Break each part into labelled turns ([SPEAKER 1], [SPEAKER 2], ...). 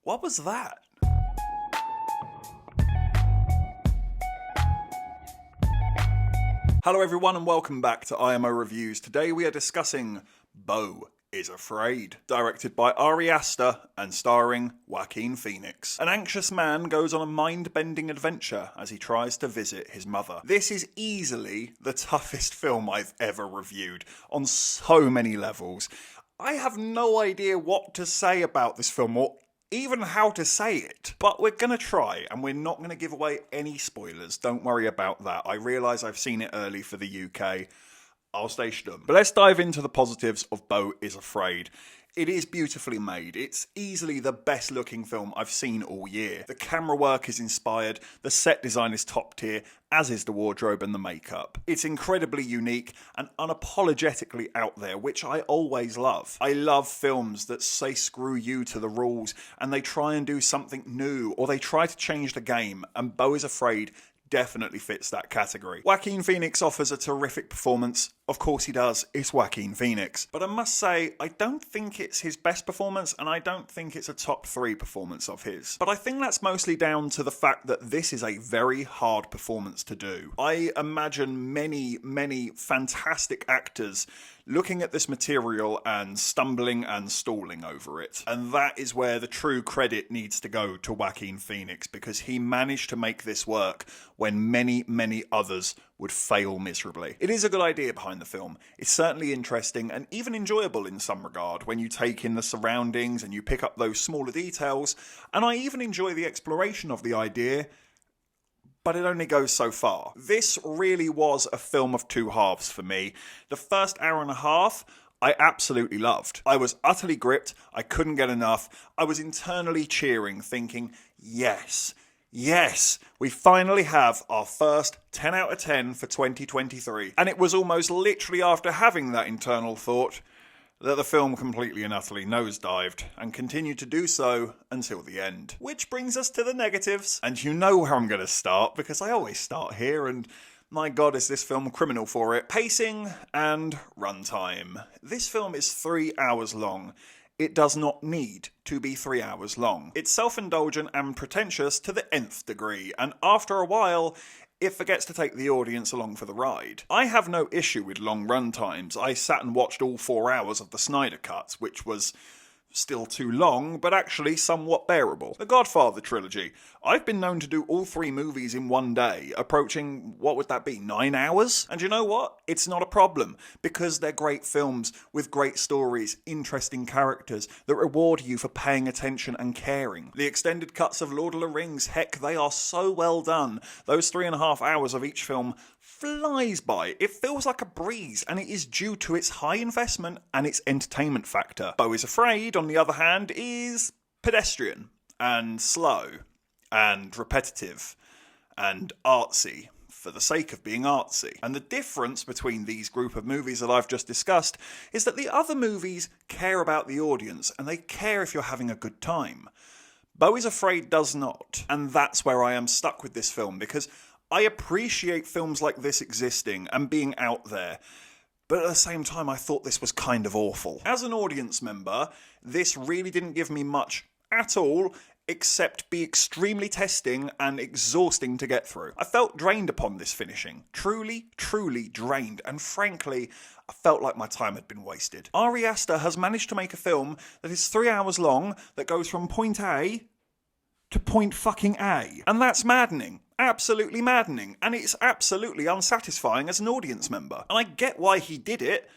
[SPEAKER 1] What was that? Hello everyone and welcome back to IMO Reviews. Today we are discussing Beau is Afraid, directed by Ari Aster and starring Joaquin Phoenix. An anxious man goes on a mind-bending adventure as he tries to visit his mother. This is easily the toughest film I've ever reviewed on so many levels. I have no idea what to say about this film or even how to say it. But we're going to try, and we're not going to give away any spoilers. Don't worry about that. I realise I've seen it early for the UK. I'll stay stum. But let's dive into the positives of Beau is Afraid. It is beautifully made. It's easily the best looking film I've seen all year. The camera work is inspired, the set design is top tier, as is the wardrobe and the makeup. It's incredibly unique and unapologetically out there, which I always love. I love films that say screw you to the rules and they try and do something new or they try to change the game, and Beau is Afraid definitely fits that category. Joaquin Phoenix offers a terrific performance. Of course he does, it's Joaquin Phoenix. But I must say, I don't think it's his best performance and I don't think it's a top 3 performance of his. But I think that's mostly down to the fact that this is a very hard performance to do. I imagine many fantastic actors looking at this material and stumbling and stalling over it. And that is where the true credit needs to go to Joaquin Phoenix, because he managed to make this work when many others would fail miserably. It is a good idea behind the film. It's certainly interesting and even enjoyable in some regard when you take in the surroundings and you pick up those smaller details, and I even enjoy the exploration of the idea, but it only goes so far. This really was a film of two halves for me. The first hour and a half, I absolutely loved. I was utterly gripped. I couldn't get enough. I was internally cheering, thinking, yes, we finally have our first 10 out of 10 for 2023. And it was almost literally after having that internal thought that the film completely and utterly nosedived and continued to do so until the end. Which brings us to the negatives. And you know where I'm going to start, because I always start here, and my god, is this film criminal for it. Pacing and runtime. This film is 3 hours long. It does not need to be 3 hours long. It's self-indulgent and pretentious to the nth degree, and after a while, it forgets to take the audience along for the ride. I have no issue with long run times. I sat and watched all 4 hours of the Snyder Cut, which was still too long, but actually somewhat bearable. The Godfather trilogy. I've been known to do all 3 movies in one day, approaching, what would that be, 9 hours? And you know what? It's not a problem, because they're great films with great stories, interesting characters that reward you for paying attention and caring. The extended cuts of Lord of the Rings, heck, they are so well done. Those 3.5 hours of each film flies by. It feels like a breeze, and it is due to its high investment and its entertainment factor. Beau is Afraid, on the other hand, is pedestrian and slow and repetitive and artsy for the sake of being artsy. And the difference between these group of movies that I've just discussed is that the other movies care about the audience and they care if you're having a good time. Beau is Afraid does not, and that's where I am stuck with this film, because I appreciate films like this existing and being out there, but at the same time I thought this was kind of awful. As an audience member, this really didn't give me much at all, except be extremely testing and exhausting to get through. I felt drained upon this finishing. Truly drained, and frankly, I felt like my time had been wasted. Ari Aster has managed to make a film that is 3 hours long, that goes from point A to point fucking A. And that's maddening. Absolutely maddening. And it's absolutely unsatisfying as an audience member. And I get why he did it.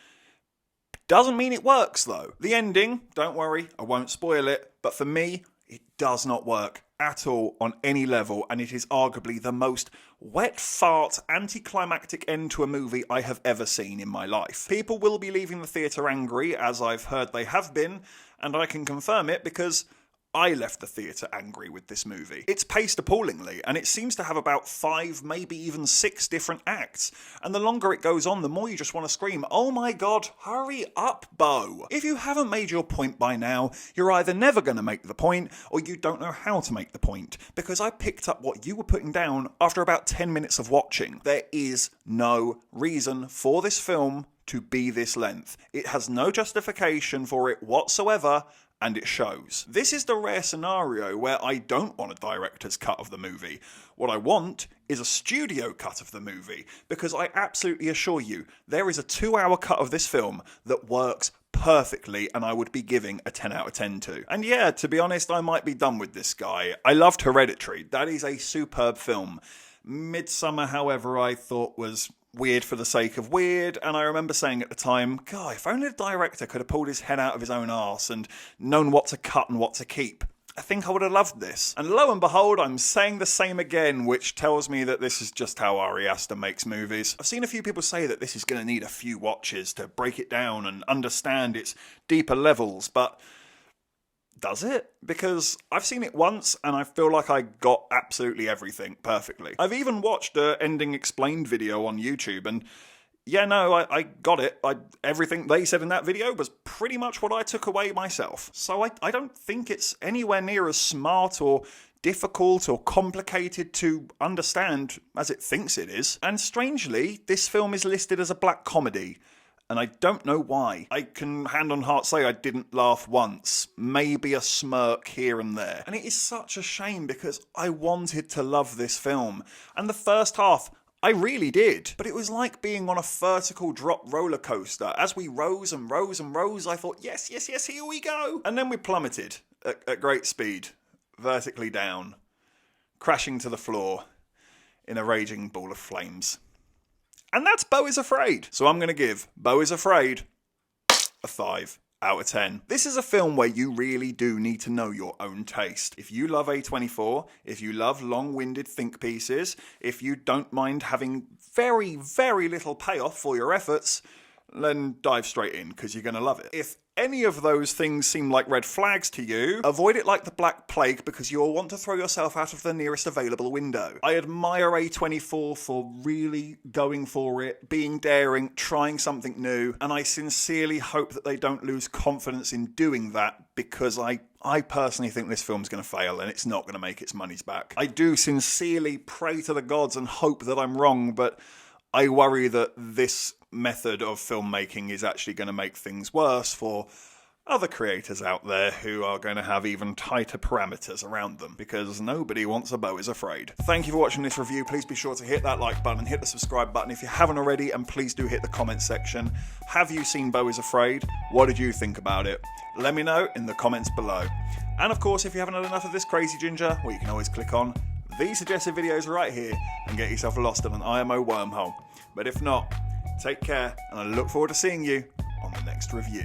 [SPEAKER 1] Doesn't mean it works, though. The ending, don't worry, I won't spoil it, but for me, it does not work at all on any level, and it is arguably the most wet fart, anticlimactic end to a movie I have ever seen in my life. People will be leaving the theatre angry, as I've heard they have been, and I can confirm it because I left the theatre angry with this movie. It's paced appallingly, and it seems to have about 5, maybe even 6 different acts. And the longer it goes on, the more you just want to scream, oh my god, hurry up, Beau. If you haven't made your point by now, you're either never going to make the point, or you don't know how to make the point. Because I picked up what you were putting down after about 10 minutes of watching. There is no reason for this film to be this length. It has no justification for it whatsoever, and it shows. This is the rare scenario where I don't want a director's cut of the movie. What I want is a studio cut of the movie, because I absolutely assure you, there is a 2-hour cut of this film that works perfectly and I would be giving a 10 out of 10 to. And yeah, to be honest, I might be done with this guy. I loved Hereditary. That is a superb film. Midsummer, however, I thought was weird for the sake of weird, and I remember saying at the time, God, if only the director could have pulled his head out of his own arse and known what to cut and what to keep, I think I would have loved this. And lo and behold, I'm saying the same again, which tells me that this is just how Ari Aster makes movies. I've seen a few people say that this is going to need a few watches to break it down and understand its deeper levels, but does it? Because I've seen it once and I feel like I got absolutely everything perfectly. I've even watched an ending explained video on YouTube, and yeah, no, I got it. Everything they said in that video was pretty much what I took away myself. So I don't think it's anywhere near as smart or difficult or complicated to understand as it thinks it is. And strangely, this film is listed as a black comedy, and I don't know why. I can hand on heart say I didn't laugh once, maybe a smirk here and there. And it is such a shame because I wanted to love this film. And the first half, I really did. But it was like being on a vertical drop roller coaster. As we rose and rose and rose, I thought, yes, yes, yes, here we go. And then we plummeted at great speed, vertically down, crashing to the floor in a raging ball of flames. And that's Beau is Afraid. So I'm going to give Beau is Afraid a 5 out of 10. This is a film where you really do need to know your own taste. If you love A24, if you love long-winded think pieces, if you don't mind having very, very little payoff for your efforts, then dive straight in because you're going to love it. If any of those things seem like red flags to you, avoid it like the Black Plague because you'll want to throw yourself out of the nearest available window. I admire A24 for really going for it, being daring, trying something new, and I sincerely hope that they don't lose confidence in doing that because I personally think this film's going to fail and it's not going to make its money's back. I do sincerely pray to the gods and hope that I'm wrong, but I worry that this method of filmmaking is actually going to make things worse for other creators out there who are going to have even tighter parameters around them because nobody wants a Beau is Afraid. Thank you for watching this review. Please be sure to hit that like button and hit the subscribe button if you haven't already, and please do hit the comment section. Have you seen Beau is Afraid? What did you think about it? Let me know in the comments below. And of course, if you haven't had enough of this crazy ginger, well, you can always click on these suggested videos right here and get yourself lost in an IMO wormhole. But if not, take care, and I look forward to seeing you on the next review.